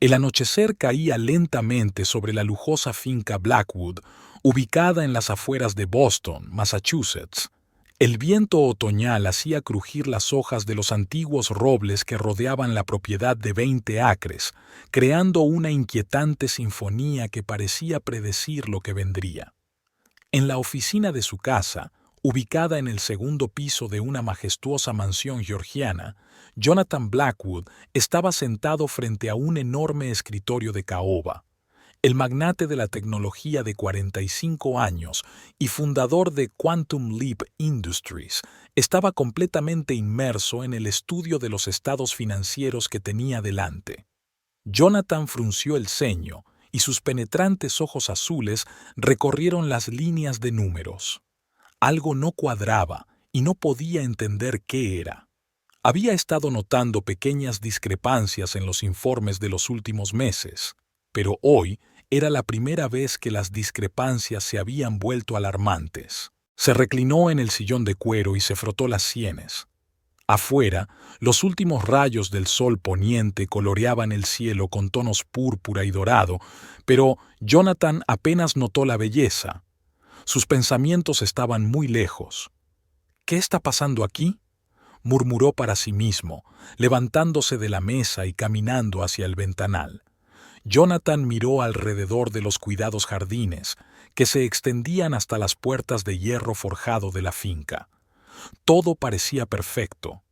El anochecer caía lentamente sobre la lujosa finca Blackwood, ubicada en las afueras de Boston, Massachusetts. El viento otoñal hacía crujir las hojas de los antiguos robles que rodeaban la propiedad de 20 acres, creando una inquietante sinfonía que parecía predecir lo que vendría. En la oficina de su casa, ubicada en el segundo piso de una majestuosa mansión georgiana, Jonathan Blackwood estaba sentado frente a un enorme escritorio de caoba. El magnate de la tecnología de 45 años y fundador de Quantum Leap Industries estaba completamente inmerso en el estudio de los estados financieros que tenía delante. Jonathan frunció el ceño y sus penetrantes ojos azules recorrieron las líneas de números. Algo no cuadraba y no podía entender qué era. Había estado notando pequeñas discrepancias en los informes de los últimos meses, pero hoy era la primera vez que las discrepancias se habían vuelto alarmantes. Se reclinó en el sillón de cuero y se frotó las sienes. Afuera, los últimos rayos del sol poniente coloreaban el cielo con tonos púrpura y dorado, pero Jonathan apenas notó la belleza. Sus pensamientos estaban muy lejos. ¿Qué está pasando aquí?, murmuró para sí mismo, levantándose de la mesa y caminando hacia el ventanal. Jonathan miró alrededor de los cuidados jardines, que se extendían hasta las puertas de hierro forjado de la finca. Todo parecía perfecto,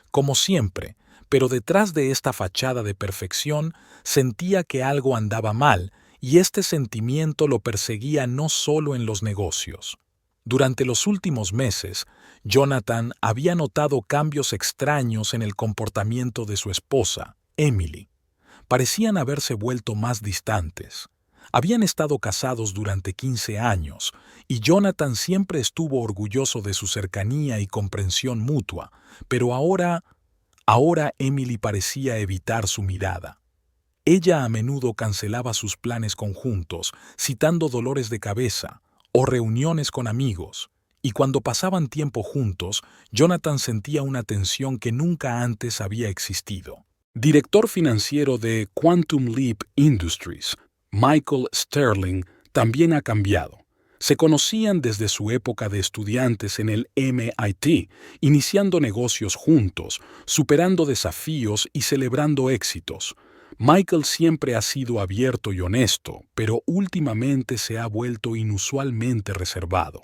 como siempre, pero detrás de esta fachada de perfección sentía que algo andaba mal, y este sentimiento lo perseguía no solo en los negocios. Durante los últimos meses, Jonathan había notado cambios extraños en el comportamiento de su esposa, Emily. Parecían haberse vuelto más distantes. Habían estado casados durante 15 años, y Jonathan siempre estuvo orgulloso de su cercanía y comprensión mutua, pero ahora Emily parecía evitar su mirada. Ella a menudo cancelaba sus planes conjuntos, citando dolores de cabeza o reuniones con amigos, y cuando pasaban tiempo juntos, Jonathan sentía una tensión que nunca antes había existido. Director financiero de Quantum Leap Industries, Michael Sterling, también ha cambiado. Se conocían desde su época de estudiantes en el MIT, iniciando negocios juntos, superando desafíos y celebrando éxitos. Michael siempre ha sido abierto y honesto, pero últimamente se ha vuelto inusualmente reservado.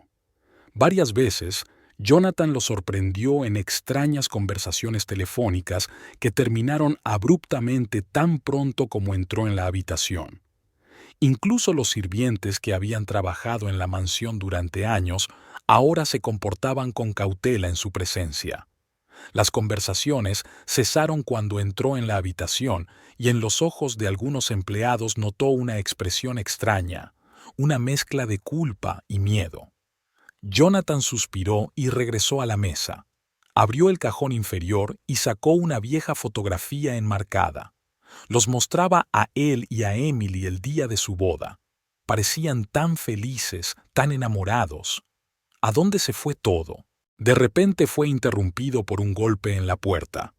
Varias veces, Jonathan lo sorprendió en extrañas conversaciones telefónicas que terminaron abruptamente tan pronto como entró en la habitación. Incluso los sirvientes que habían trabajado en la mansión durante años ahora se comportaban con cautela en su presencia. Las conversaciones cesaron cuando entró en la habitación y en los ojos de algunos empleados notó una expresión extraña, una mezcla de culpa y miedo. Jonathan suspiró y regresó a la mesa. Abrió el cajón inferior y sacó una vieja fotografía enmarcada. Los mostraba a él y a Emily el día de su boda. Parecían tan felices, tan enamorados. ¿A dónde se fue todo? De repente fue interrumpido por un golpe en la puerta.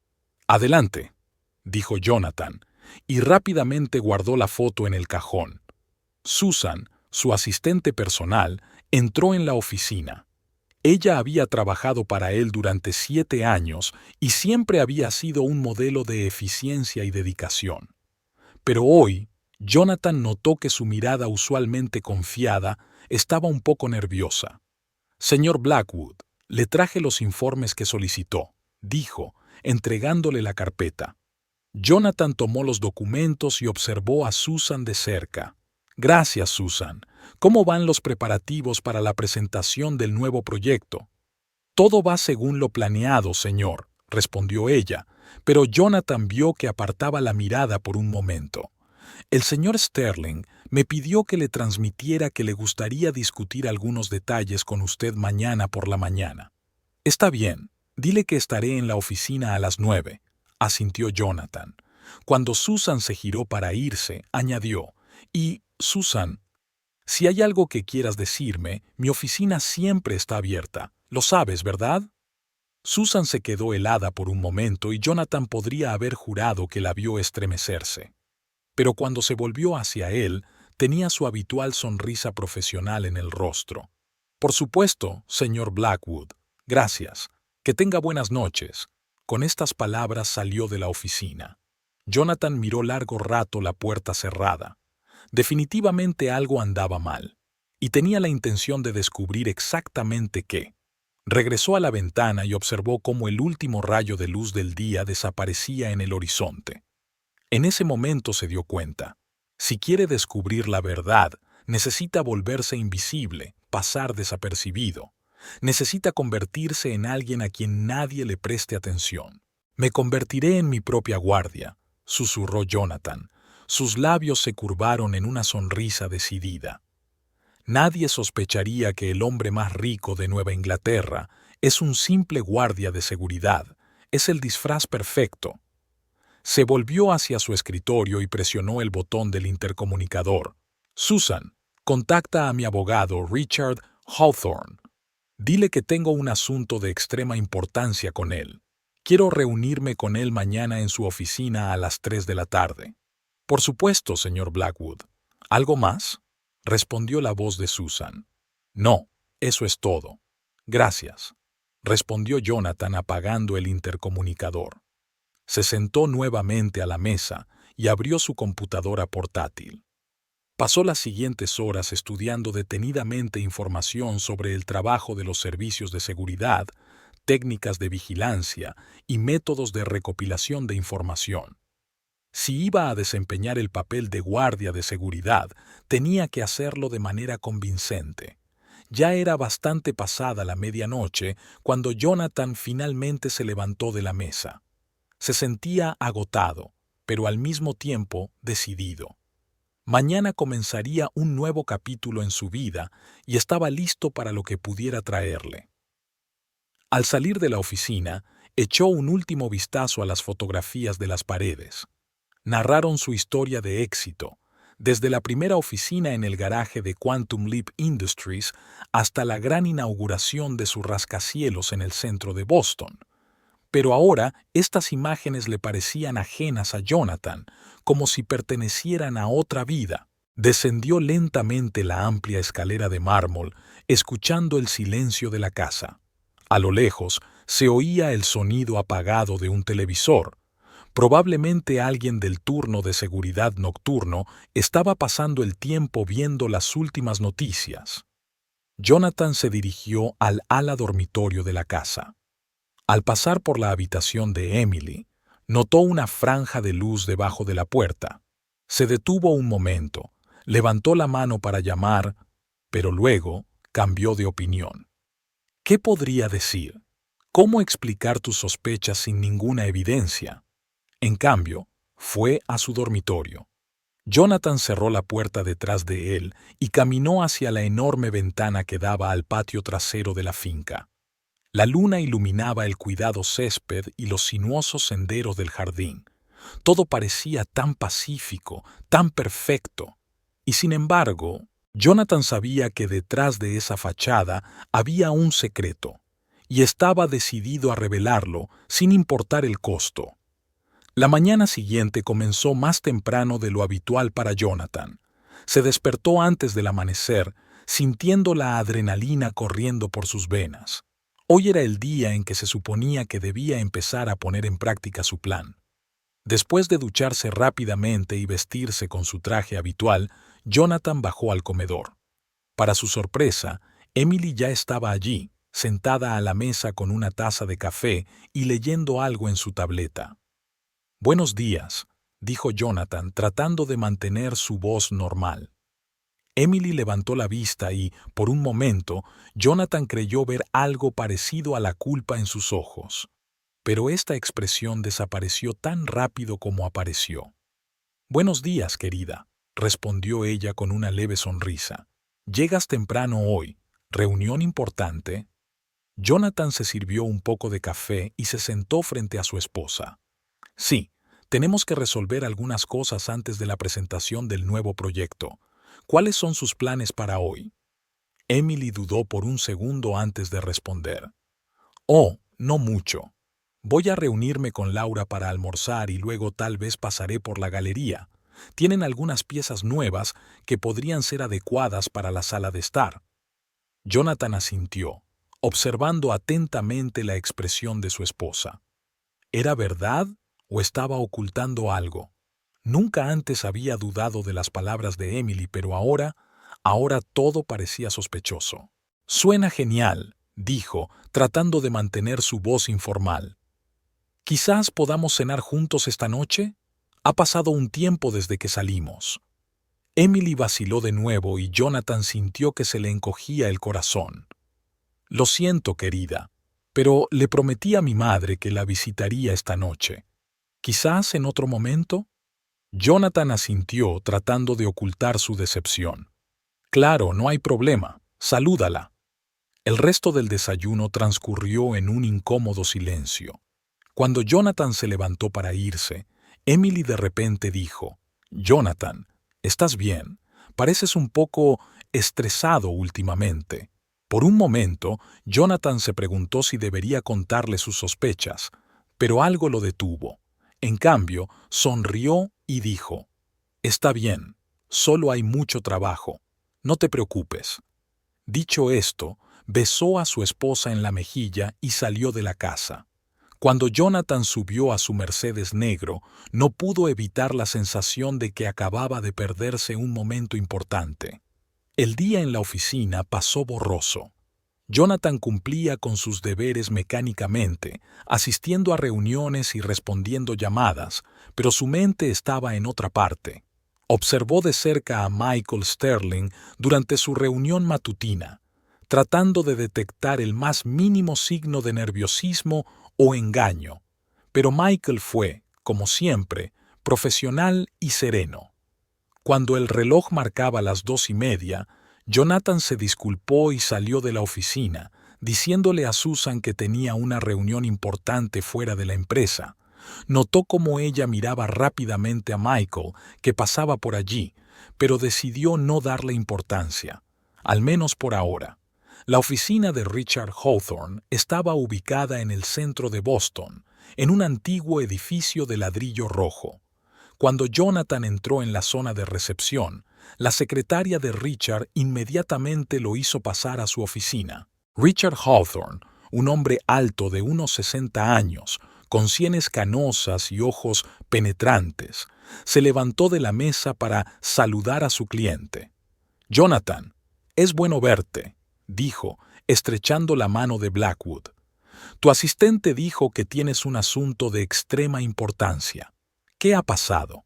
«Adelante», dijo Jonathan, y rápidamente guardó la foto en el cajón. Susan, su asistente personal, entró en la oficina. Ella había trabajado para él durante 7 años y siempre había sido un modelo de eficiencia y dedicación. Pero hoy, Jonathan notó que su mirada usualmente confiada estaba un poco nerviosa. «Señor Blackwood, le traje los informes que solicitó», dijo, entregándole la carpeta. Jonathan tomó los documentos y observó a Susan de cerca. «Gracias, Susan. ¿Cómo van los preparativos para la presentación del nuevo proyecto?» «Todo va según lo planeado, señor», respondió ella, pero Jonathan vio que apartaba la mirada por un momento. «El señor Sterling me pidió que le transmitiera que le gustaría discutir algunos detalles con usted mañana por la mañana». «Está bien, dile que estaré en la oficina a las 9», asintió Jonathan. Cuando Susan se giró para irse, añadió, «Y, Susan, si hay algo que quieras decirme, mi oficina siempre está abierta. Lo sabes, ¿verdad?» Susan se quedó helada por un momento y Jonathan podría haber jurado que la vio estremecerse. pero cuando se volvió hacia él, tenía su habitual sonrisa profesional en el rostro. Por supuesto, señor Blackwood. Gracias. Que tenga buenas noches. Con estas palabras salió de la oficina. Jonathan miró largo rato la puerta cerrada. Definitivamente algo andaba mal, y tenía la intención de descubrir exactamente qué. Regresó a la ventana y observó cómo el último rayo de luz del día desaparecía en el horizonte. En ese momento se dio cuenta. Si quiere descubrir la verdad, necesita volverse invisible, pasar desapercibido. Necesita convertirse en alguien a quien nadie le preste atención. Me convertiré en mi propia guardia, susurró Jonathan. Sus labios se curvaron en una sonrisa decidida. Nadie sospecharía que el hombre más rico de Nueva Inglaterra es un simple guardia de seguridad. Es el disfraz perfecto. Se volvió hacia su escritorio y presionó el botón del intercomunicador. Susan, contacta a mi abogado Richard Hawthorne. Dile que tengo un asunto de extrema importancia con él. Quiero reunirme con él mañana en su oficina a las 3 de la tarde. Por supuesto, señor Blackwood. ¿Algo más? Respondió la voz de Susan. No, eso es todo. Gracias, respondió Jonathan apagando el intercomunicador. Se sentó nuevamente a la mesa y abrió su computadora portátil. Pasó las siguientes horas estudiando detenidamente información sobre el trabajo de los servicios de seguridad, técnicas de vigilancia y métodos de recopilación de información. Si iba a desempeñar el papel de guardia de seguridad, tenía que hacerlo de manera convincente. Ya era bastante pasada la medianoche cuando Jonathan finalmente se levantó de la mesa. Se sentía agotado, pero al mismo tiempo decidido. Mañana comenzaría un nuevo capítulo en su vida y estaba listo para lo que pudiera traerle. Al salir de la oficina, echó un último vistazo a las fotografías de las paredes. Narraron su historia de éxito, desde la primera oficina en el garaje de Quantum Leap Industries hasta la gran inauguración de su rascacielos en el centro de Boston. Pero ahora estas imágenes le parecían ajenas a Jonathan, como si pertenecieran a otra vida. Descendió lentamente la amplia escalera de mármol, escuchando el silencio de la casa. A lo lejos se oía el sonido apagado de un televisor. Probablemente alguien del turno de seguridad nocturno estaba pasando el tiempo viendo las últimas noticias. Jonathan se dirigió al ala dormitorio de la casa. Al pasar por la habitación de Emily, notó una franja de luz debajo de la puerta. Se detuvo un momento, levantó la mano para llamar, pero luego cambió de opinión. ¿Qué podría decir? ¿Cómo explicar tus sospechas sin ninguna evidencia? En cambio, fue a su dormitorio. Jonathan cerró la puerta detrás de él y caminó hacia la enorme ventana que daba al patio trasero de la finca. La luna iluminaba el cuidado césped y los sinuosos senderos del jardín. Todo parecía tan pacífico, tan perfecto. Y sin embargo, Jonathan sabía que detrás de esa fachada había un secreto, y estaba decidido a revelarlo sin importar el costo. La mañana siguiente comenzó más temprano de lo habitual para Jonathan. Se despertó antes del amanecer, sintiendo la adrenalina corriendo por sus venas. Hoy era el día en que se suponía que debía empezar a poner en práctica su plan. Después de ducharse rápidamente y vestirse con su traje habitual, Jonathan bajó al comedor. Para su sorpresa, Emily ya estaba allí, sentada a la mesa con una taza de café y leyendo algo en su tableta. «Buenos días», dijo Jonathan, tratando de mantener su voz normal. Emily levantó la vista y, por un momento, Jonathan creyó ver algo parecido a la culpa en sus ojos. Pero esta expresión desapareció tan rápido como apareció. «Buenos días, querida», respondió ella con una leve sonrisa. «Llegas temprano hoy. ¿Reunión importante?» Jonathan se sirvió un poco de café y se sentó frente a su esposa. «Sí, tenemos que resolver algunas cosas antes de la presentación del nuevo proyecto. ¿Cuáles son sus planes para hoy?» Emily dudó por un segundo antes de responder. «Oh, no mucho. Voy a reunirme con Laura para almorzar y luego tal vez pasaré por la galería. Tienen algunas piezas nuevas que podrían ser adecuadas para la sala de estar. Jonathan asintió, observando atentamente la expresión de su esposa. ¿Era verdad o estaba ocultando algo? Nunca antes había dudado de las palabras de Emily, pero ahora todo parecía sospechoso. Suena genial, dijo, tratando de mantener su voz informal. ¿Quizás podamos cenar juntos esta noche? Ha pasado un tiempo desde que salimos. Emily vaciló de nuevo y Jonathan sintió que se le encogía el corazón. Lo siento, querida, pero le prometí a mi madre que la visitaría esta noche. ¿Quizás en otro momento? Jonathan asintió, tratando de ocultar su decepción. Claro, no hay problema. Salúdala. El resto del desayuno transcurrió en un incómodo silencio. Cuando Jonathan se levantó para irse, Emily de repente dijo: «Jonathan, ¿estás bien? Pareces un poco estresado últimamente». Por un momento, Jonathan se preguntó si debería contarle sus sospechas, pero algo lo detuvo. En cambio, sonrió y dijo: «Está bien, solo hay mucho trabajo. No te preocupes». Dicho esto, besó a su esposa en la mejilla y salió de la casa. Cuando Jonathan subió a su Mercedes negro, no pudo evitar la sensación de que acababa de perderse un momento importante. El día en la oficina pasó borroso. Jonathan cumplía con sus deberes mecánicamente, asistiendo a reuniones y respondiendo llamadas, pero su mente estaba en otra parte. Observó de cerca a Michael Sterling durante su reunión matutina, tratando de detectar el más mínimo signo de nerviosismo o engaño, pero Michael fue, como siempre, profesional y sereno. Cuando el reloj marcaba las 2:30, Jonathan se disculpó y salió de la oficina, diciéndole a Susan que tenía una reunión importante fuera de la empresa. Notó cómo ella miraba rápidamente a Michael, que pasaba por allí, pero decidió no darle importancia, al menos por ahora. La oficina de Richard Hawthorne estaba ubicada en el centro de Boston, en un antiguo edificio de ladrillo rojo. Cuando Jonathan entró en la zona de recepción, la secretaria de Richard inmediatamente lo hizo pasar a su oficina. Richard Hawthorne, un hombre alto de unos 60 años, con sienes canosas y ojos penetrantes, se levantó de la mesa para saludar a su cliente. «Jonathan, es bueno verte», dijo, estrechando la mano de Blackwood. «Tu asistente dijo que tienes un asunto de extrema importancia. ¿Qué ha pasado?»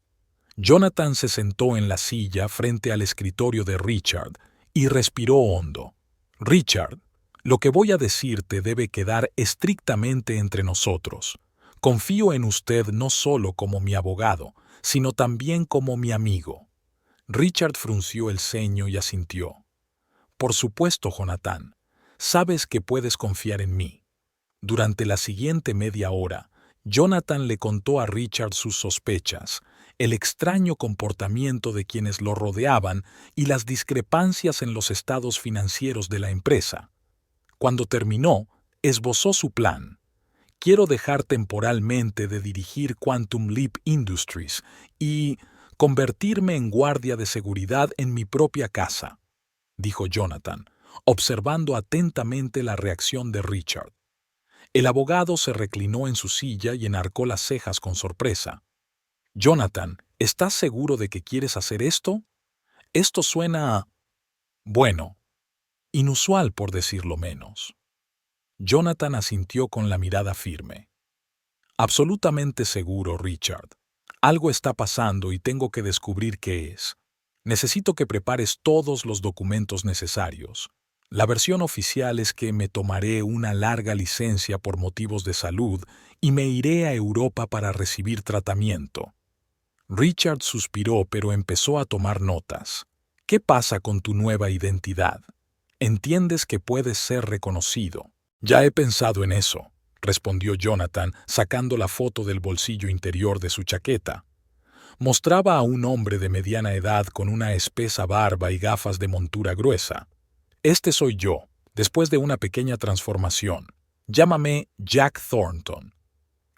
Jonathan se sentó en la silla frente al escritorio de Richard y respiró hondo. «Richard, lo que voy a decirte debe quedar estrictamente entre nosotros. Confío en usted no solo como mi abogado, sino también como mi amigo». Richard frunció el ceño y asintió. «Por supuesto, Jonathan. Sabes que puedes confiar en mí». Durante la siguiente media hora, Jonathan le contó a Richard sus sospechas, el extraño comportamiento de quienes lo rodeaban y las discrepancias en los estados financieros de la empresa. Cuando terminó, esbozó su plan. «Quiero dejar temporalmente de dirigir Quantum Leap Industries y convertirme en guardia de seguridad en mi propia casa», dijo Jonathan, observando atentamente la reacción de Richard. El abogado se reclinó en su silla y enarcó las cejas con sorpresa. «Jonathan, ¿estás seguro de que quieres hacer esto? Esto suena, bueno, inusual por decirlo menos». Jonathan asintió con la mirada firme. «Absolutamente seguro, Richard. Algo está pasando y tengo que descubrir qué es. Necesito que prepares todos los documentos necesarios. La versión oficial es que me tomaré una larga licencia por motivos de salud y me iré a Europa para recibir tratamiento». Richard suspiró, pero empezó a tomar notas. «¿Qué pasa con tu nueva identidad? Entiendes que puedes ser reconocido». «Ya he pensado en eso», respondió Jonathan, sacando la foto del bolsillo interior de su chaqueta. Mostraba a un hombre de mediana edad con una espesa barba y gafas de montura gruesa. «Este soy yo, después de una pequeña transformación. Llámame Jack Thornton».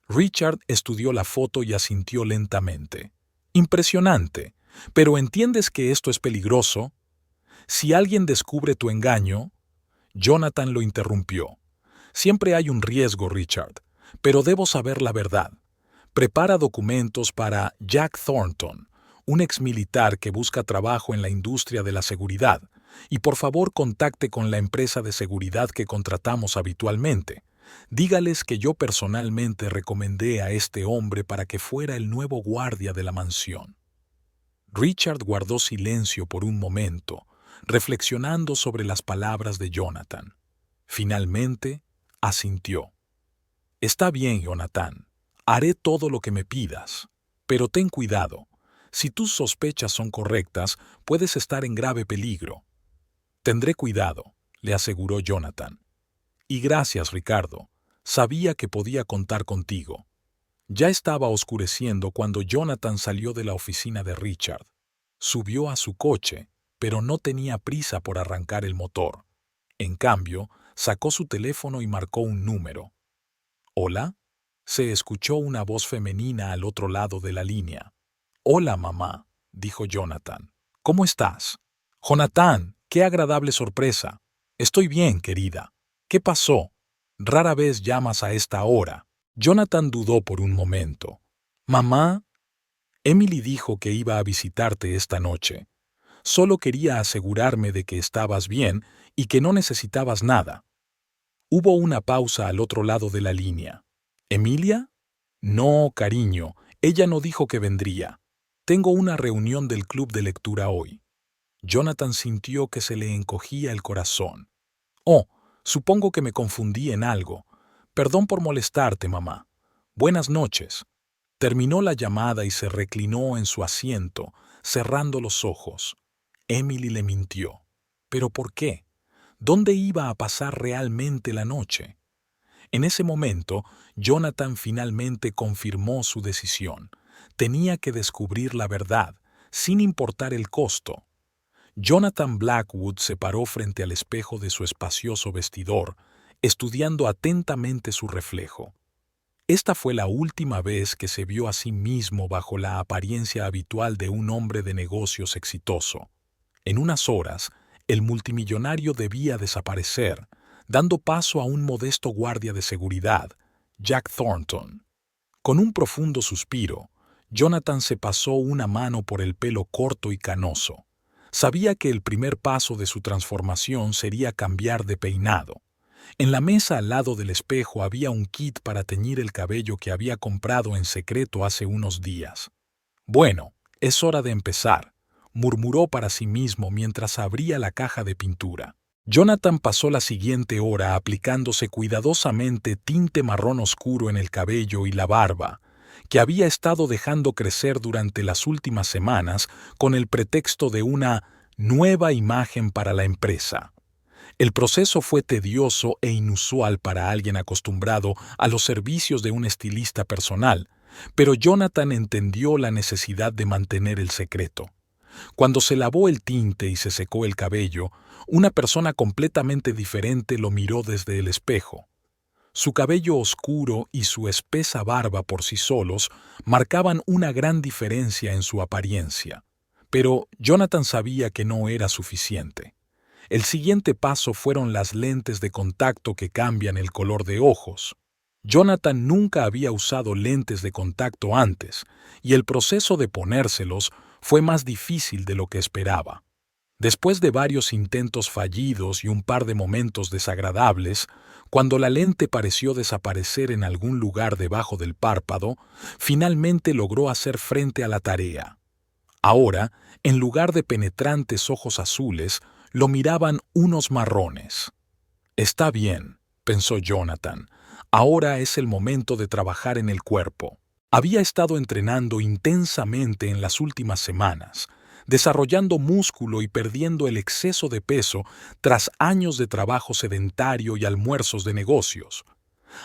Richard estudió la foto y asintió lentamente. Impresionante. Pero ¿entiendes que esto es peligroso? Si alguien descubre tu engaño... Jonathan lo interrumpió. Siempre hay un riesgo, Richard, pero debo saber la verdad. Prepara documentos para Jack Thornton, un exmilitar que busca trabajo en la industria de la seguridad, y por favor contacte con la empresa de seguridad que contratamos habitualmente. Dígales que yo personalmente recomendé a este hombre para que fuera el nuevo guardia de la mansión. Richard guardó silencio por un momento, reflexionando sobre las palabras de Jonathan. Finalmente, asintió. Está bien, Jonathan. Haré todo lo que me pidas. Pero ten cuidado. Si tus sospechas son correctas, puedes estar en grave peligro. Tendré cuidado, le aseguró Jonathan. Y gracias, Ricardo. Sabía que podía contar contigo. Ya estaba oscureciendo cuando Jonathan salió de la oficina de Richard. Subió a su coche, pero no tenía prisa por arrancar el motor. En cambio, sacó su teléfono y marcó un número. ¿Hola? Se escuchó una voz femenina al otro lado de la línea. «Hola, mamá», dijo Jonathan. «¿Cómo estás?» «Jonathan, qué agradable sorpresa. Estoy bien, querida. ¿Qué pasó? Rara vez llamas a esta hora». Jonathan dudó por un momento. «Mamá, Emily dijo que iba a visitarte esta noche. Solo quería asegurarme de que estabas bien y que no necesitabas nada». Hubo una pausa al otro lado de la línea. «¿Emilia?» «No, cariño, ella no dijo que vendría. Tengo una reunión del club de lectura hoy». Jonathan sintió que se le encogía el corazón. «Oh, supongo que me confundí en algo. Perdón por molestarte, mamá. Buenas noches». Terminó la llamada y se reclinó en su asiento, cerrando los ojos. Emily le mintió. ¿Pero por qué? ¿Dónde iba a pasar realmente la noche? En ese momento, Jonathan finalmente confirmó su decisión. Tenía que descubrir la verdad, sin importar el costo. Jonathan Blackwood se paró frente al espejo de su espacioso vestidor, estudiando atentamente su reflejo. Esta fue la última vez que se vio a sí mismo bajo la apariencia habitual de un hombre de negocios exitoso. En unas horas, el multimillonario debía desaparecer, dando paso a un modesto guardia de seguridad, Jack Thornton. Con un profundo suspiro, Jonathan se pasó una mano por el pelo corto y canoso. Sabía que el primer paso de su transformación sería cambiar de peinado. En la mesa al lado del espejo había un kit para teñir el cabello que había comprado en secreto hace unos días. «Bueno, es hora de empezar», murmuró para sí mismo mientras abría la caja de pintura. Jonathan pasó la siguiente hora aplicándose cuidadosamente tinte marrón oscuro en el cabello y la barba, que había estado dejando crecer durante las últimas semanas con el pretexto de una nueva imagen para la empresa. El proceso fue tedioso e inusual para alguien acostumbrado a los servicios de un estilista personal, pero Jonathan entendió la necesidad de mantener el secreto. Cuando se lavó el tinte y se secó el cabello, una persona completamente diferente lo miró desde el espejo. Su cabello oscuro y su espesa barba por sí solos marcaban una gran diferencia en su apariencia, pero Jonathan sabía que no era suficiente. El siguiente paso fueron las lentes de contacto que cambian el color de ojos. Jonathan nunca había usado lentes de contacto antes, y el proceso de ponérselos fue más difícil de lo que esperaba. Después de varios intentos fallidos y un par de momentos desagradables, cuando la lente pareció desaparecer en algún lugar debajo del párpado, finalmente logró hacer frente a la tarea. Ahora, en lugar de penetrantes ojos azules, lo miraban unos marrones. «Está bien», pensó Jonathan, «ahora es el momento de trabajar en el cuerpo». Había estado entrenando intensamente en las últimas semanas, desarrollando músculo y perdiendo el exceso de peso tras años de trabajo sedentario y almuerzos de negocios.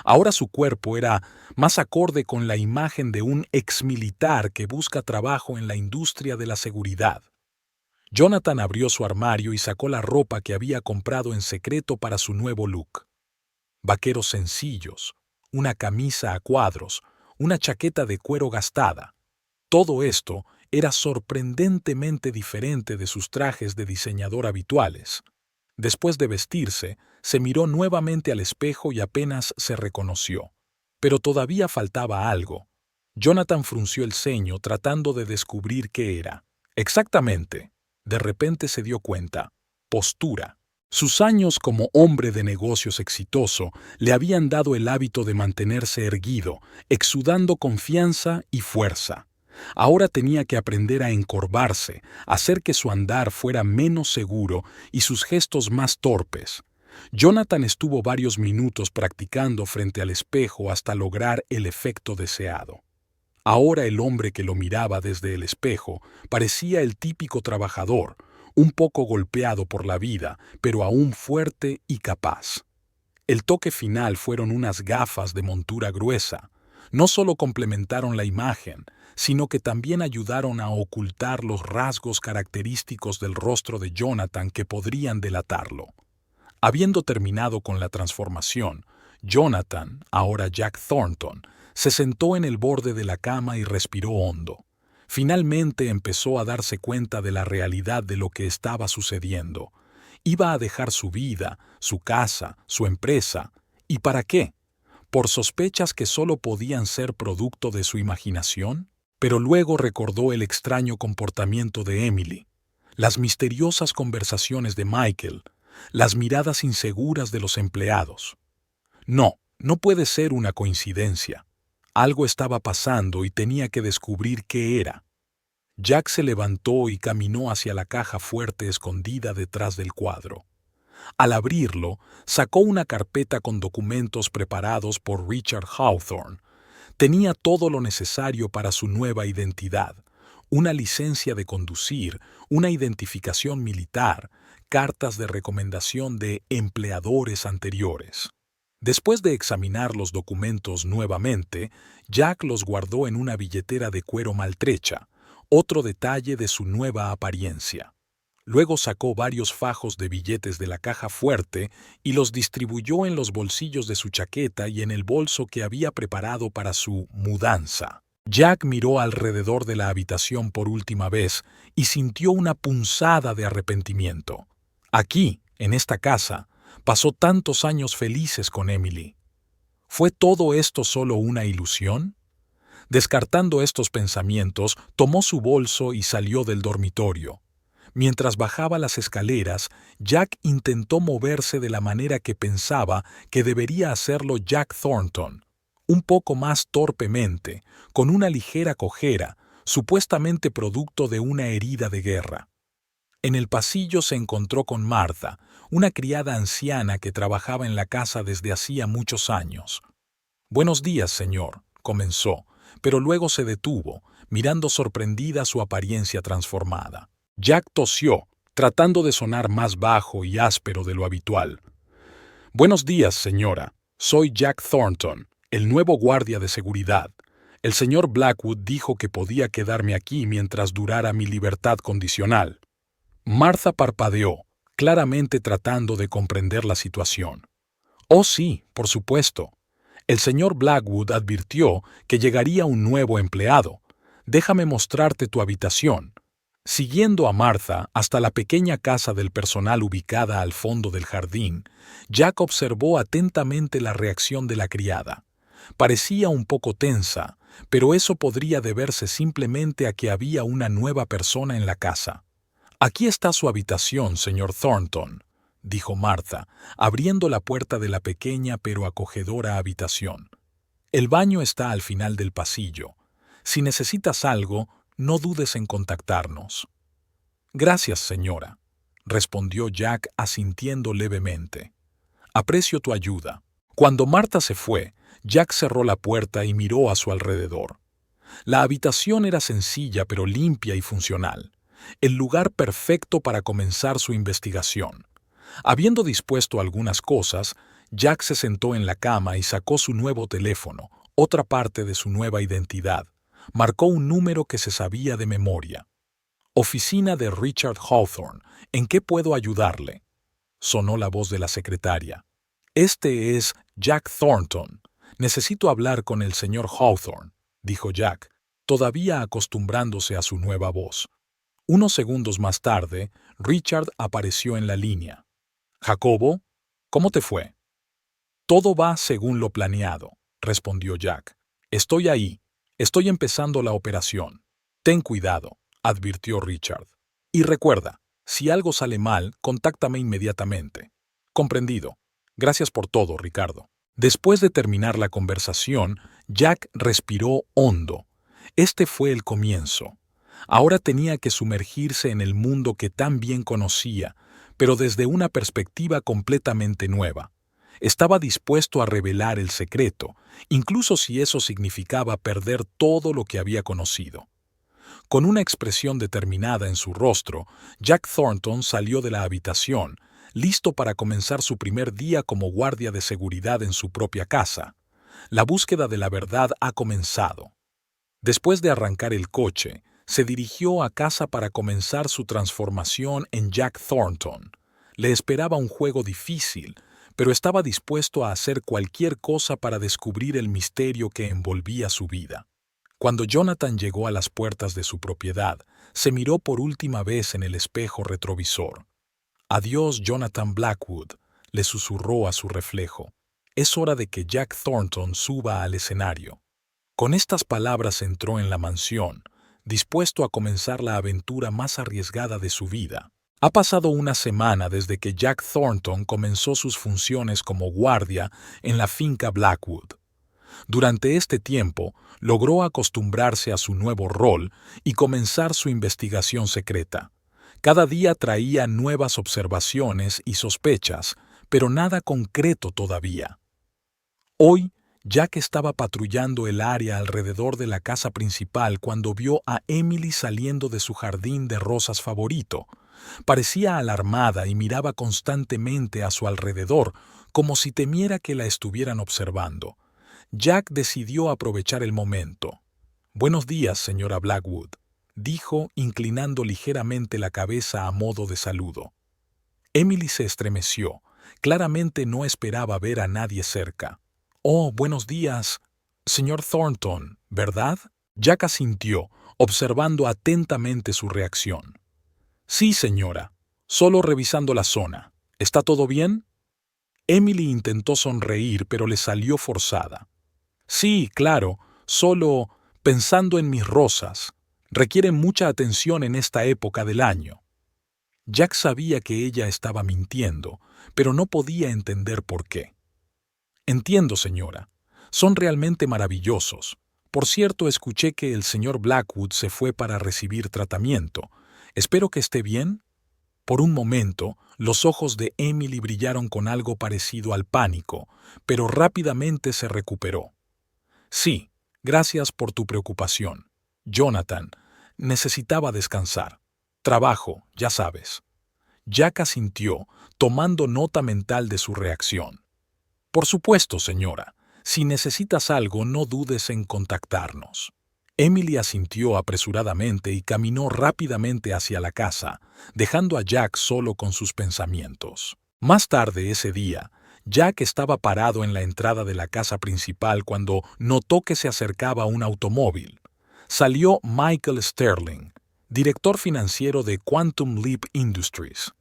Ahora su cuerpo era más acorde con la imagen de un exmilitar que busca trabajo en la industria de la seguridad. Jonathan abrió su armario y sacó la ropa que había comprado en secreto para su nuevo look. Vaqueros sencillos, una camisa a cuadros, una chaqueta de cuero gastada. Todo esto, era sorprendentemente diferente de sus trajes de diseñador habituales. Después de vestirse, se miró nuevamente al espejo y apenas se reconoció. Pero todavía faltaba algo. Jonathan frunció el ceño tratando de descubrir qué era. Exactamente. De repente se dio cuenta. Postura. Sus años como hombre de negocios exitoso le habían dado el hábito de mantenerse erguido, exudando confianza y fuerza. Ahora tenía que aprender a encorvarse, hacer que su andar fuera menos seguro y sus gestos más torpes. Jonathan estuvo varios minutos practicando frente al espejo hasta lograr el efecto deseado. Ahora el hombre que lo miraba desde el espejo parecía el típico trabajador, un poco golpeado por la vida, pero aún fuerte y capaz. El toque final fueron unas gafas de montura gruesa. No solo complementaron la imagen, sino que también ayudaron a ocultar los rasgos característicos del rostro de Jonathan que podrían delatarlo. Habiendo terminado con la transformación, Jonathan, ahora Jack Thornton, se sentó en el borde de la cama y respiró hondo. Finalmente empezó a darse cuenta de la realidad de lo que estaba sucediendo. Iba a dejar su vida, su casa, su empresa. ¿Y para qué? ¿Por sospechas que solo podían ser producto de su imaginación? Pero luego recordó el extraño comportamiento de Emily, las misteriosas conversaciones de Michael, las miradas inseguras de los empleados. No, no puede ser una coincidencia. Algo estaba pasando y tenía que descubrir qué era. Jack se levantó y caminó hacia la caja fuerte escondida detrás del cuadro. Al abrirlo, sacó una carpeta con documentos preparados por Richard Hawthorne. Tenía todo lo necesario para su nueva identidad: una licencia de conducir, una identificación militar, cartas de recomendación de empleadores anteriores. Después de examinar los documentos nuevamente, Jack los guardó en una billetera de cuero maltrecha, otro detalle de su nueva apariencia. Luego sacó varios fajos de billetes de la caja fuerte y los distribuyó en los bolsillos de su chaqueta y en el bolso que había preparado para su mudanza. Jack miró alrededor de la habitación por última vez y sintió una punzada de arrepentimiento. Aquí, en esta casa, pasó tantos años felices con Emily. ¿Fue todo esto solo una ilusión? Descartando estos pensamientos, tomó su bolso y salió del dormitorio. Mientras bajaba las escaleras, Jack intentó moverse de la manera que pensaba que debería hacerlo Jack Thornton, un poco más torpemente, con una ligera cojera, supuestamente producto de una herida de guerra. En el pasillo se encontró con Martha, una criada anciana que trabajaba en la casa desde hacía muchos años. «Buenos días, señor», comenzó, pero luego se detuvo, mirando sorprendida su apariencia transformada. Jack tosió, tratando de sonar más bajo y áspero de lo habitual. «Buenos días, señora. Soy Jack Thornton, el nuevo guardia de seguridad. El señor Blackwood dijo que podía quedarme aquí mientras durara mi libertad condicional». Martha parpadeó, claramente tratando de comprender la situación. «Oh sí, por supuesto. El señor Blackwood advirtió que llegaría un nuevo empleado. Déjame mostrarte tu habitación». Siguiendo a Martha hasta la pequeña casa del personal ubicada al fondo del jardín, Jack observó atentamente la reacción de la criada. Parecía un poco tensa, pero eso podría deberse simplemente a que había una nueva persona en la casa. «Aquí está su habitación, señor Thornton», dijo Martha, abriendo la puerta de la pequeña pero acogedora habitación. «El baño está al final del pasillo. Si necesitas algo, no dudes en contactarnos». «Gracias, señora», respondió Jack asintiendo levemente. «Aprecio tu ayuda». Cuando Martha se fue, Jack cerró la puerta y miró a su alrededor. La habitación era sencilla pero limpia y funcional, el lugar perfecto para comenzar su investigación. Habiendo dispuesto algunas cosas, Jack se sentó en la cama y sacó su nuevo teléfono, otra parte de su nueva identidad. Marcó un número que se sabía de memoria. «Oficina de Richard Hawthorne. ¿En qué puedo ayudarle?», sonó la voz de la secretaria. «Este es Jack Thornton. Necesito hablar con el señor Hawthorne», dijo Jack. todavía acostumbrándose a su nueva voz. Unos segundos más tarde, Richard apareció en la línea. «Jacobo, ¿cómo te fue?» «Todo va según lo planeado», respondió Jack. «Estoy ahí. Estoy empezando la operación». «Ten cuidado», advirtió Richard. «Y recuerda, si algo sale mal, contáctame inmediatamente». «Comprendido. Gracias por todo, Ricardo». Después de terminar la conversación, Jack respiró hondo. Este fue el comienzo. Ahora tenía que sumergirse en el mundo que tan bien conocía, pero desde una perspectiva completamente nueva. Estaba dispuesto a revelar el secreto, incluso si eso significaba perder todo lo que había conocido. Con una expresión determinada en su rostro, Jack Thornton salió de la habitación, listo para comenzar su primer día como guardia de seguridad en su propia casa. La búsqueda de la verdad ha comenzado. Después de arrancar el coche, se dirigió a casa para comenzar su transformación en Jack Thornton. Le esperaba un juego difícil, pero estaba dispuesto a hacer cualquier cosa para descubrir el misterio que envolvía su vida. Cuando Jonathan llegó a las puertas de su propiedad, se miró por última vez en el espejo retrovisor. «Adiós, Jonathan Blackwood», le susurró a su reflejo. «Es hora de que Jack Thornton suba al escenario». Con estas palabras entró en la mansión, dispuesto a comenzar la aventura más arriesgada de su vida. Ha pasado una semana desde que Jack Thornton comenzó sus funciones como guardia en la finca Blackwood. Durante este tiempo, logró acostumbrarse a su nuevo rol y comenzar su investigación secreta. Cada día traía nuevas observaciones y sospechas, pero nada concreto todavía. Hoy, Jack estaba patrullando el área alrededor de la casa principal cuando vio a Emily saliendo de su jardín de rosas favorito. Parecía alarmada y miraba constantemente a su alrededor, como si temiera que la estuvieran observando. Jack decidió aprovechar el momento. «Buenos días, señora Blackwood», dijo, inclinando ligeramente la cabeza a modo de saludo. Emily se estremeció. Claramente no esperaba ver a nadie cerca. «Oh, buenos días, señor Thornton, ¿verdad?» Jack asintió, observando atentamente su reacción. «Sí, señora. Solo revisando la zona. ¿Está todo bien?» Emily intentó sonreír, pero le salió forzada. «Sí, claro, solo pensando en mis rosas. Requieren mucha atención en esta época del año». Jack sabía que ella estaba mintiendo, pero no podía entender por qué. «Entiendo, señora. Son realmente maravillosos. Por cierto, escuché que el señor Blackwood se fue para recibir tratamiento. Espero que esté bien». Por un momento, los ojos de Emily brillaron con algo parecido al pánico, pero rápidamente se recuperó. «Sí, gracias por tu preocupación. Jonathan, necesitaba descansar. Trabajo, ya sabes». Jack asintió, tomando nota mental de su reacción. «Por supuesto, señora. Si necesitas algo, no dudes en contactarnos». Emily asintió apresuradamente y caminó rápidamente hacia la casa, dejando a Jack solo con sus pensamientos. Más tarde ese día, Jack estaba parado en la entrada de la casa principal cuando notó que se acercaba un automóvil. Salió Michael Sterling, director financiero de Quantum Leap Industries.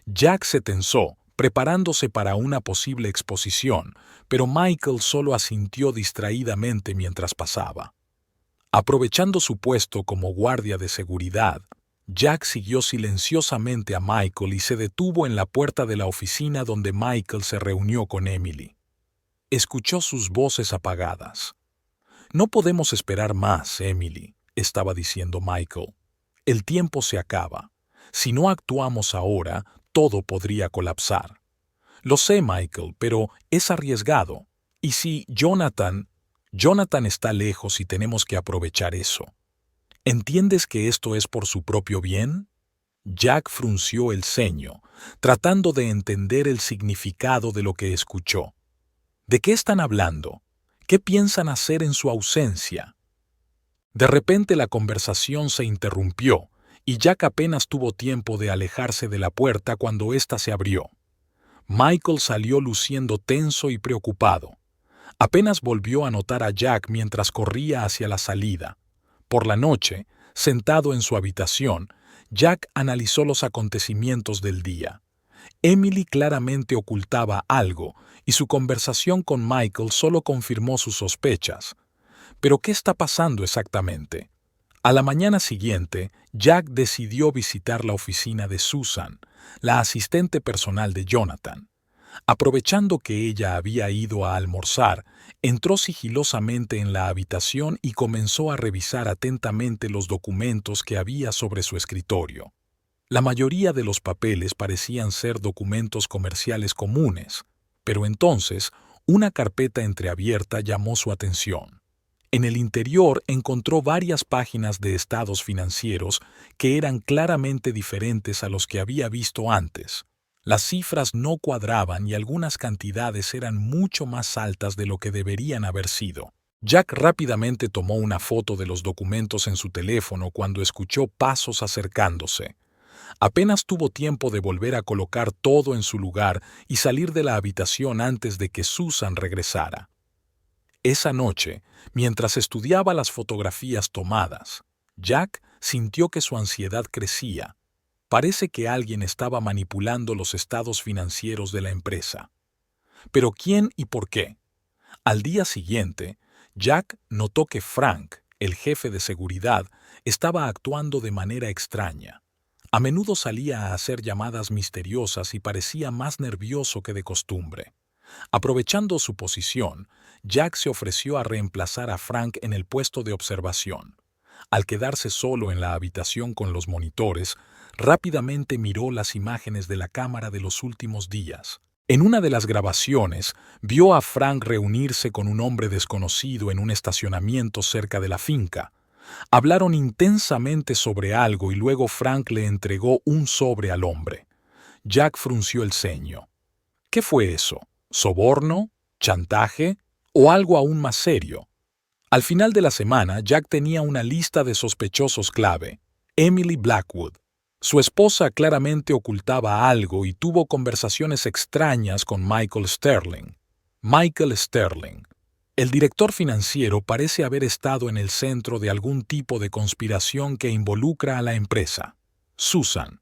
Jack se tensó, preparándose para una posible exposición, pero Michael solo asintió distraídamente mientras pasaba. Aprovechando su puesto como guardia de seguridad, Jack siguió silenciosamente a Michael y se detuvo en la puerta de la oficina donde Michael se reunió con Emily. Escuchó sus voces apagadas. «No podemos esperar más, Emily», estaba diciendo Michael. «El tiempo se acaba. Si no actuamos ahora, todo podría colapsar». «Lo sé, Michael, pero es arriesgado. Y si Jonathan está lejos y tenemos que aprovechar eso. ¿Entiendes que esto es por su propio bien?» Jack frunció el ceño, tratando de entender el significado de lo que escuchó. ¿De qué están hablando? ¿Qué piensan hacer en su ausencia? De repente la conversación se interrumpió, y Jack apenas tuvo tiempo de alejarse de la puerta cuando ésta se abrió. Michael salió luciendo tenso y preocupado. Apenas volvió a notar a Jack mientras corría hacia la salida. Por la noche, sentado en su habitación, Jack analizó los acontecimientos del día. Emily claramente ocultaba algo y su conversación con Michael solo confirmó sus sospechas. ¿Pero qué está pasando exactamente? A la mañana siguiente, Jack decidió visitar la oficina de Susan, la asistente personal de Jonathan. Aprovechando que ella había ido a almorzar, entró sigilosamente en la habitación y comenzó a revisar atentamente los documentos que había sobre su escritorio. La mayoría de los papeles parecían ser documentos comerciales comunes, pero entonces una carpeta entreabierta llamó su atención. En el interior encontró varias páginas de estados financieros que eran claramente diferentes a los que había visto antes. Las cifras no cuadraban y algunas cantidades eran mucho más altas de lo que deberían haber sido. Jack rápidamente tomó una foto de los documentos en su teléfono cuando escuchó pasos acercándose. Apenas tuvo tiempo de volver a colocar todo en su lugar y salir de la habitación antes de que Susan regresara. Esa noche, mientras estudiaba las fotografías tomadas, Jack sintió que su ansiedad crecía. Parece que alguien estaba manipulando los estados financieros de la empresa. ¿Pero quién y por qué? Al día siguiente, Jack notó que Frank, el jefe de seguridad, estaba actuando de manera extraña. A menudo salía a hacer llamadas misteriosas y parecía más nervioso que de costumbre. Aprovechando su posición, Jack se ofreció a reemplazar a Frank en el puesto de observación. Al quedarse solo en la habitación con los monitores, rápidamente miró las imágenes de la cámara de los últimos días. En una de las grabaciones, vio a Frank reunirse con un hombre desconocido en un estacionamiento cerca de la finca. Hablaron intensamente sobre algo y luego Frank le entregó un sobre al hombre. Jack frunció el ceño. ¿Qué fue eso? ¿Soborno? ¿Chantaje? ¿O algo aún más serio? Al final de la semana, Jack tenía una lista de sospechosos clave. Emily Blackwood. Su esposa claramente ocultaba algo y tuvo conversaciones extrañas con Michael Sterling. Michael Sterling. El director financiero parece haber estado en el centro de algún tipo de conspiración que involucra a la empresa. Susan.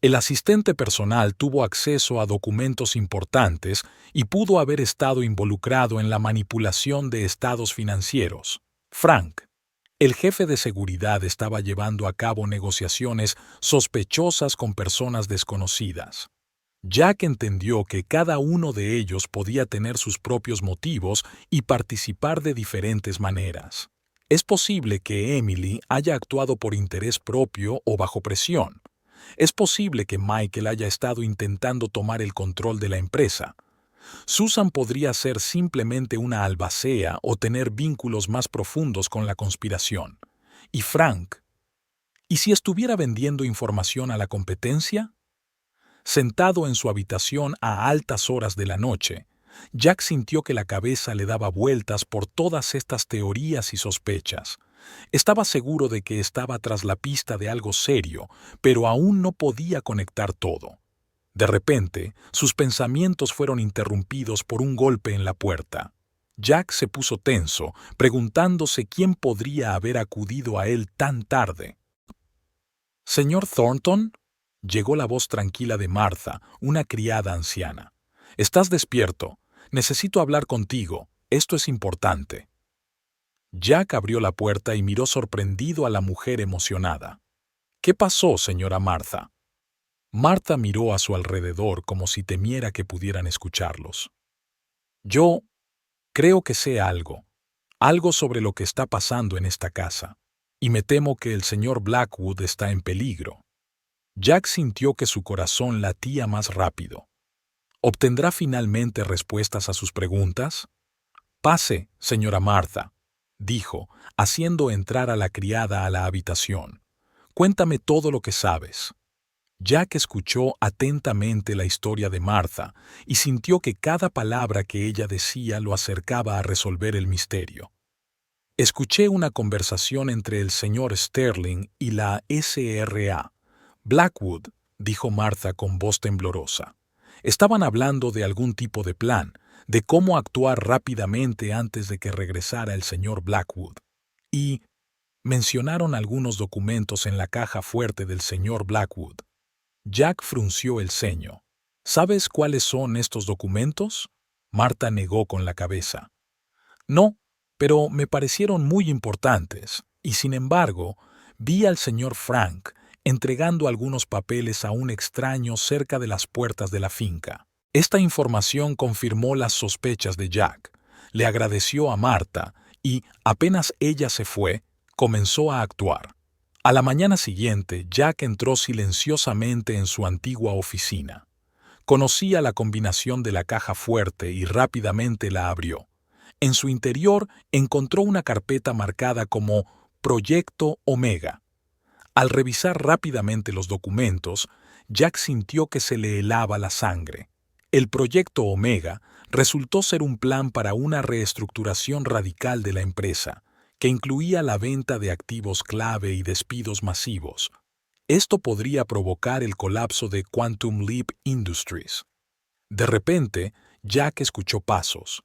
El asistente personal tuvo acceso a documentos importantes y pudo haber estado involucrado en la manipulación de estados financieros. Frank. El jefe de seguridad estaba llevando a cabo negociaciones sospechosas con personas desconocidas. Jack entendió que cada uno de ellos podía tener sus propios motivos y participar de diferentes maneras. Es posible que Emily haya actuado por interés propio o bajo presión. Es posible que Michael haya estado intentando tomar el control de la empresa. Susan podría ser simplemente una albacea o tener vínculos más profundos con la conspiración. ¿Y Frank? ¿Y si estuviera vendiendo información a la competencia? Sentado en su habitación a altas horas de la noche, Jack sintió que la cabeza le daba vueltas por todas estas teorías y sospechas. Estaba seguro de que estaba tras la pista de algo serio, pero aún no podía conectar todo. De repente, sus pensamientos fueron interrumpidos por un golpe en la puerta. Jack se puso tenso, preguntándose quién podría haber acudido a él tan tarde. «¿Señor Thornton?» Llegó la voz tranquila de Martha, una criada anciana. «Estás despierto. Necesito hablar contigo. Esto es importante». Jack abrió la puerta y miró sorprendido a la mujer emocionada. «¿Qué pasó, señora Martha?» Martha miró a su alrededor como si temiera que pudieran escucharlos. «Yo creo que sé algo sobre lo que está pasando en esta casa, y me temo que el señor Blackwood está en peligro». Jack sintió que su corazón latía más rápido. ¿Obtendrá finalmente respuestas a sus preguntas? «Pase, señora Martha», dijo, haciendo entrar a la criada a la habitación. «Cuéntame todo lo que sabes». Jack escuchó atentamente la historia de Martha y sintió que cada palabra que ella decía lo acercaba a resolver el misterio. «Escuché una conversación entre el señor Sterling y la SRA. Blackwood», dijo Martha con voz temblorosa. «Estaban hablando de algún tipo de plan, de cómo actuar rápidamente antes de que regresara el señor Blackwood. Y Mencionaron algunos documentos en la caja fuerte del señor Blackwood. Jack frunció el ceño. ¿Sabes cuáles son estos documentos? Marta negó con la cabeza. No, pero me parecieron muy importantes, y sin embargo, vi al señor Frank entregando algunos papeles a un extraño cerca de las puertas de la finca. Esta información confirmó las sospechas de Jack. Le agradeció a Marta y, apenas ella se fue, comenzó a actuar. A la mañana siguiente, Jack entró silenciosamente en su antigua oficina. Conocía la combinación de la caja fuerte y rápidamente la abrió. En su interior encontró una carpeta marcada como Proyecto Omega. Al revisar rápidamente los documentos, Jack sintió que se le helaba la sangre. El Proyecto Omega resultó ser un plan para una reestructuración radical de la empresa, que incluía la venta de activos clave y despidos masivos. Esto podría provocar el colapso de Quantum Leap Industries. De repente, Jack escuchó pasos.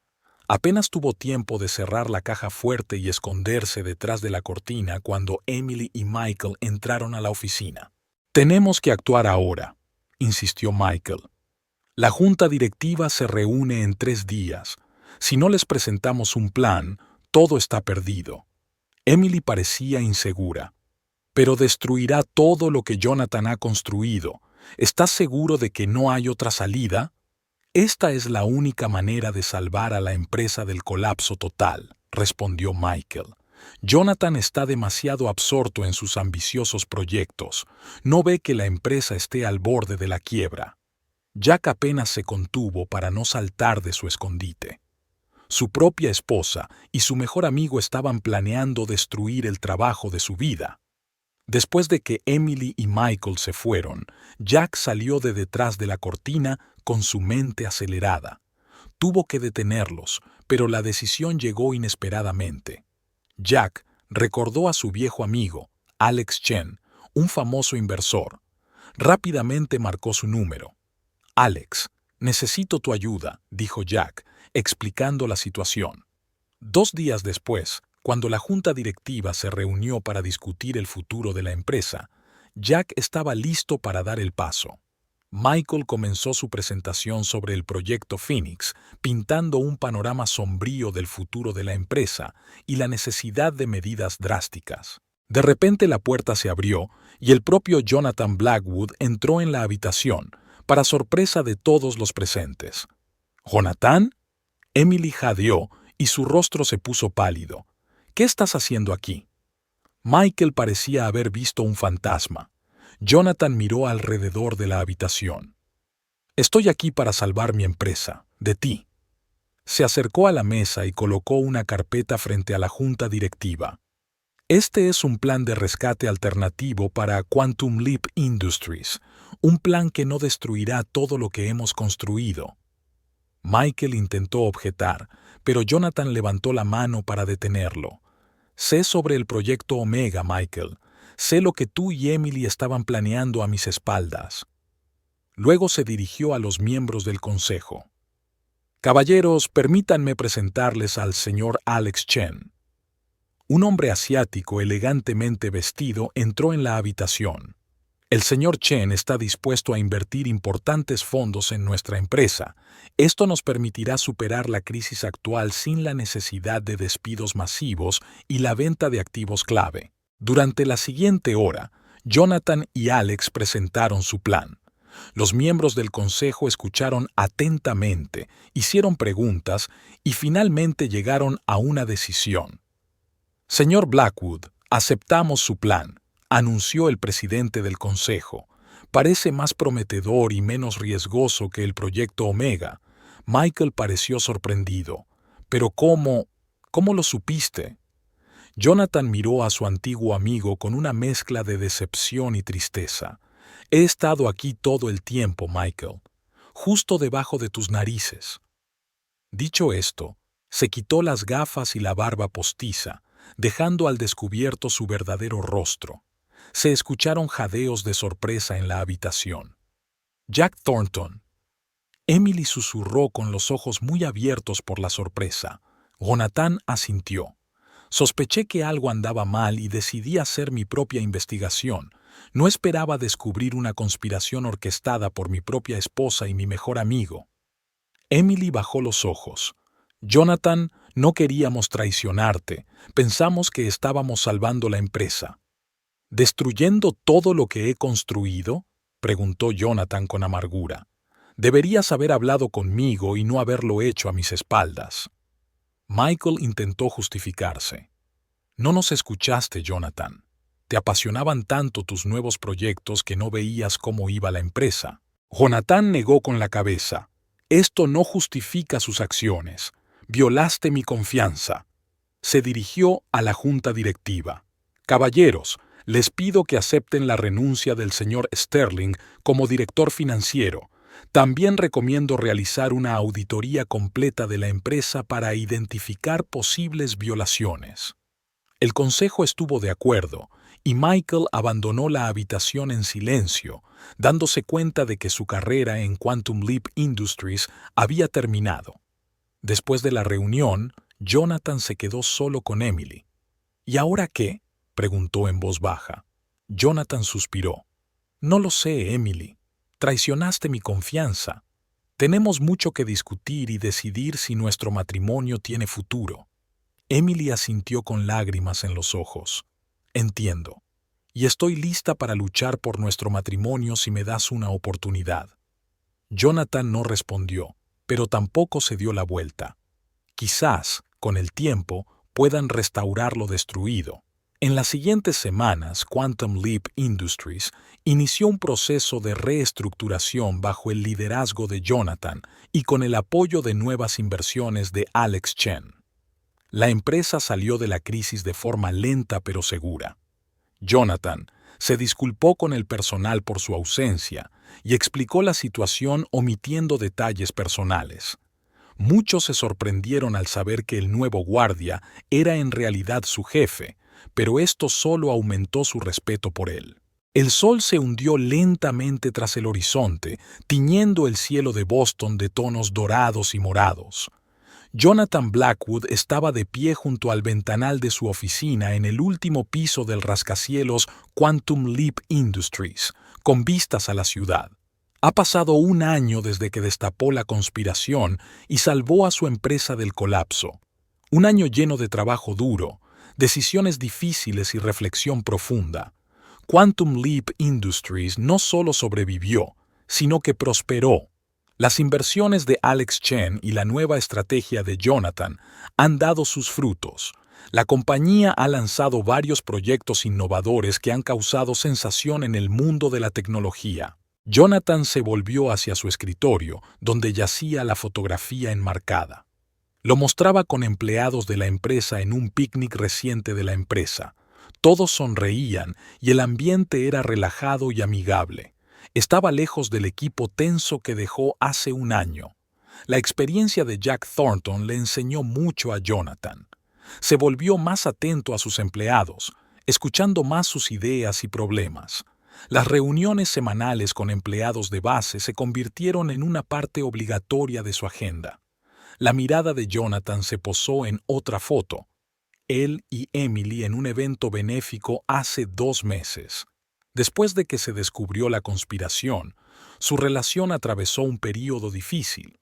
Apenas tuvo tiempo de cerrar la caja fuerte y esconderse detrás de la cortina cuando Emily y Michael entraron a la oficina. «Tenemos que actuar ahora», insistió Michael. «La junta directiva se reúne en 3 días. Si no les presentamos un plan, todo está perdido». Emily parecía insegura. «Pero destruirá todo lo que Jonathan ha construido. ¿Estás seguro de que no hay otra salida?» «Esta es la única manera de salvar a la empresa del colapso total», respondió Michael. «Jonathan está demasiado absorto en sus ambiciosos proyectos. No ve que la empresa esté al borde de la quiebra». Jack apenas se contuvo para no saltar de su escondite. Su propia esposa y su mejor amigo estaban planeando destruir el trabajo de su vida. Después de que Emily y Michael se fueron, Jack salió de detrás de la cortina con su mente acelerada. Tuvo que detenerlos, pero la decisión llegó inesperadamente. Jack recordó a su viejo amigo, Alex Chen, un famoso inversor. Rápidamente marcó su número. «Alex, necesito tu ayuda», dijo Jack, explicando la situación. 2 días después, cuando la junta directiva se reunió para discutir el futuro de la empresa, Jack estaba listo para dar el paso. Michael comenzó su presentación sobre el proyecto Phoenix, pintando un panorama sombrío del futuro de la empresa y la necesidad de medidas drásticas. De repente la puerta se abrió y el propio Jonathan Blackwood entró en la habitación, para sorpresa de todos los presentes. «¿Jonathan?» Emily jadeó y su rostro se puso pálido. «¿Qué estás haciendo aquí?» Michael parecía haber visto un fantasma. Jonathan miró alrededor de la habitación. «Estoy aquí para salvar mi empresa, de ti». Se acercó a la mesa y colocó una carpeta frente a la junta directiva. «Este es un plan de rescate alternativo para Quantum Leap Industries, un plan que no destruirá todo lo que hemos construido». Michael intentó objetar, pero Jonathan levantó la mano para detenerlo. «Sé sobre el proyecto Omega, Michael. Sé lo que tú y Emily estaban planeando a mis espaldas». Luego se dirigió a los miembros del consejo. «Caballeros, permítanme presentarles al señor Alex Chen». Un hombre asiático elegantemente vestido entró en la habitación. «El señor Chen está dispuesto a invertir importantes fondos en nuestra empresa. Esto nos permitirá superar la crisis actual sin la necesidad de despidos masivos y la venta de activos clave». Durante la siguiente hora, Jonathan y Alex presentaron su plan. Los miembros del consejo escucharon atentamente, hicieron preguntas y finalmente llegaron a una decisión. «Señor Blackwood, aceptamos su plan», anunció el presidente del consejo. «Parece más prometedor y menos riesgoso que el proyecto Omega». Michael pareció sorprendido. «¿Pero cómo lo supiste?» Jonathan miró a su antiguo amigo con una mezcla de decepción y tristeza. «He estado aquí todo el tiempo, Michael, justo debajo de tus narices». Dicho esto, se quitó las gafas y la barba postiza, dejando al descubierto su verdadero rostro. Se escucharon jadeos de sorpresa en la habitación. «Jack Thornton». Emily susurró con los ojos muy abiertos por la sorpresa. Jonathan asintió. Sospeché que algo andaba mal y decidí hacer mi propia investigación. No esperaba descubrir una conspiración orquestada por mi propia esposa y mi mejor amigo. Emily bajó los ojos. Jonathan, no queríamos traicionarte. Pensamos que estábamos salvando la empresa. ¿Destruyendo todo lo que he construido?, preguntó Jonathan con amargura. Deberías haber hablado conmigo y no haberlo hecho a mis espaldas. Michael intentó justificarse. No nos escuchaste, Jonathan. Te apasionaban tanto tus nuevos proyectos que no veías cómo iba la empresa. Jonathan negó con la cabeza. Esto no justifica sus acciones. Violaste mi confianza. Se dirigió a la junta directiva. Caballeros, les pido que acepten la renuncia del señor Sterling como director financiero. También recomiendo realizar una auditoría completa de la empresa para identificar posibles violaciones. El consejo estuvo de acuerdo, y Michael abandonó la habitación en silencio, dándose cuenta de que su carrera en Quantum Leap Industries había terminado. Después de la reunión, Jonathan se quedó solo con Emily. ¿Y ahora qué?, preguntó en voz baja. Jonathan suspiró. No lo sé, Emily. Traicionaste mi confianza. Tenemos mucho que discutir y decidir si nuestro matrimonio tiene futuro. Emily asintió con lágrimas en los ojos. Entiendo. Y estoy lista para luchar por nuestro matrimonio si me das una oportunidad. Jonathan no respondió, pero tampoco se dio la vuelta. Quizás, con el tiempo, puedan restaurar lo destruido. En las siguientes semanas, Quantum Leap Industries inició un proceso de reestructuración bajo el liderazgo de Jonathan y con el apoyo de nuevas inversiones de Alex Chen. La empresa salió de la crisis de forma lenta pero segura. Jonathan se disculpó con el personal por su ausencia y explicó la situación omitiendo detalles personales. Muchos se sorprendieron al saber que el nuevo guardia era en realidad su jefe, pero esto solo aumentó su respeto por él. El sol se hundió lentamente tras el horizonte, tiñendo el cielo de Boston de tonos dorados y morados. Jonathan Blackwood estaba de pie junto al ventanal de su oficina en el último piso del rascacielos Quantum Leap Industries, con vistas a la ciudad. Ha pasado un año desde que destapó la conspiración y salvó a su empresa del colapso. Un año lleno de trabajo duro, decisiones difíciles y reflexión profunda. Quantum Leap Industries no solo sobrevivió, sino que prosperó. Las inversiones de Alex Chen y la nueva estrategia de Jonathan han dado sus frutos. La compañía ha lanzado varios proyectos innovadores que han causado sensación en el mundo de la tecnología. Jonathan se volvió hacia su escritorio, donde yacía la fotografía enmarcada. Lo mostraba con empleados de la empresa en un picnic reciente de la empresa. Todos sonreían y el ambiente era relajado y amigable. Estaba lejos del equipo tenso que dejó hace un año. La experiencia de Jack Thornton le enseñó mucho a Jonathan. Se volvió más atento a sus empleados, escuchando más sus ideas y problemas. Las reuniones semanales con empleados de base se convirtieron en una parte obligatoria de su agenda. La mirada de Jonathan se posó en otra foto. Él y Emily en un evento benéfico hace 2 meses. Después de que se descubrió la conspiración, su relación atravesó un período difícil.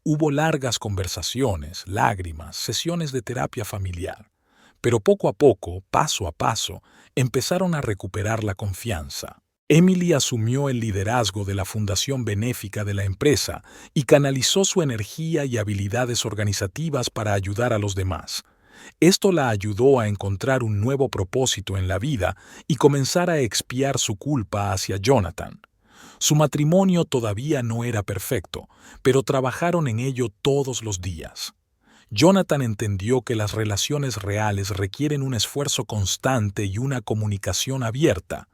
Hubo largas conversaciones, lágrimas, sesiones de terapia familiar. Pero poco a poco, paso a paso, empezaron a recuperar la confianza. Emily asumió el liderazgo de la fundación benéfica de la empresa y canalizó su energía y habilidades organizativas para ayudar a los demás. Esto la ayudó a encontrar un nuevo propósito en la vida y comenzar a expiar su culpa hacia Jonathan. Su matrimonio todavía no era perfecto, pero trabajaron en ello todos los días. Jonathan entendió que las relaciones reales requieren un esfuerzo constante y una comunicación abierta.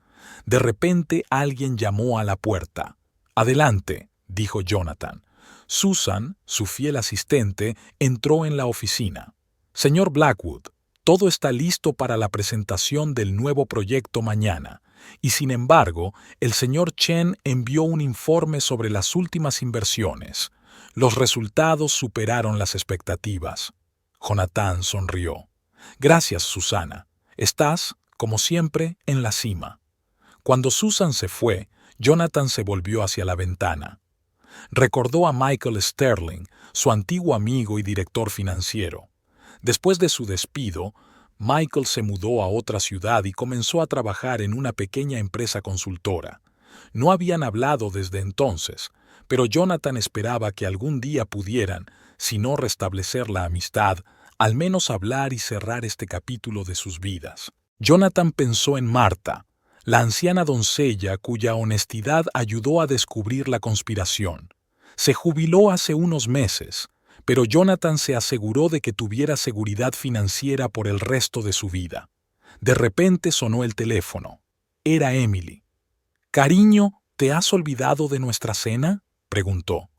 De repente alguien llamó a la puerta. «Adelante», dijo Jonathan. Susan, su fiel asistente, entró en la oficina. «Señor Blackwood, todo está listo para la presentación del nuevo proyecto mañana, y sin embargo, el señor Chen envió un informe sobre las últimas inversiones. Los resultados superaron las expectativas». Jonathan sonrió. Gracias, Susana. Estás, como siempre, en la cima. Cuando Susan se fue, Jonathan se volvió hacia la ventana. Recordó a Michael Sterling, su antiguo amigo y director financiero. Después de su despido, Michael se mudó a otra ciudad y comenzó a trabajar en una pequeña empresa consultora. No habían hablado desde entonces, pero Jonathan esperaba que algún día pudieran, si no restablecer la amistad, al menos hablar y cerrar este capítulo de sus vidas. Jonathan pensó en Marta, la anciana doncella cuya honestidad ayudó a descubrir la conspiración. Se jubiló hace unos meses, pero Jonathan se aseguró de que tuviera seguridad financiera por el resto de su vida. De repente sonó el teléfono. Era Emily. «Cariño, ¿te has olvidado de nuestra cena?», preguntó.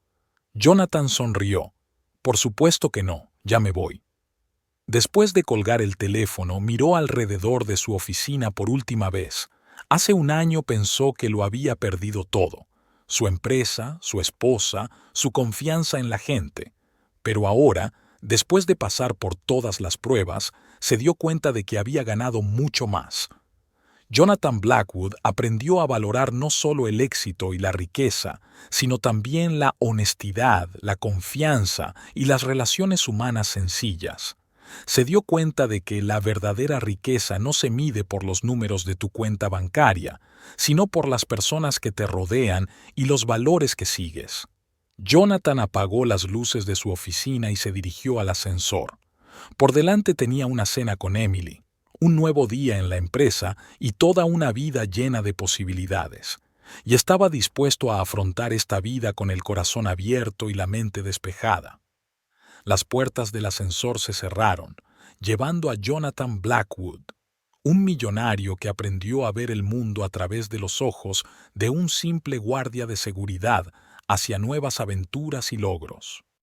Jonathan sonrió. «Por supuesto que no, ya me voy». Después de colgar el teléfono, miró alrededor de su oficina por última vez. Hace un año pensó que lo había perdido todo: su empresa, su esposa, su confianza en la gente. Pero ahora, después de pasar por todas las pruebas, se dio cuenta de que había ganado mucho más. Jonathan Blackwood aprendió a valorar no solo el éxito y la riqueza, sino también la honestidad, la confianza y las relaciones humanas sencillas. Se dio cuenta de que la verdadera riqueza no se mide por los números de tu cuenta bancaria, sino por las personas que te rodean y los valores que sigues. Jonathan apagó las luces de su oficina y se dirigió al ascensor. Por delante tenía una cena con Emily, un nuevo día en la empresa y toda una vida llena de posibilidades. Y estaba dispuesto a afrontar esta vida con el corazón abierto y la mente despejada. Las puertas del ascensor se cerraron, llevando a Jonathan Blackwood, un millonario que aprendió a ver el mundo a través de los ojos de un simple guardia de seguridad, hacia nuevas aventuras y logros.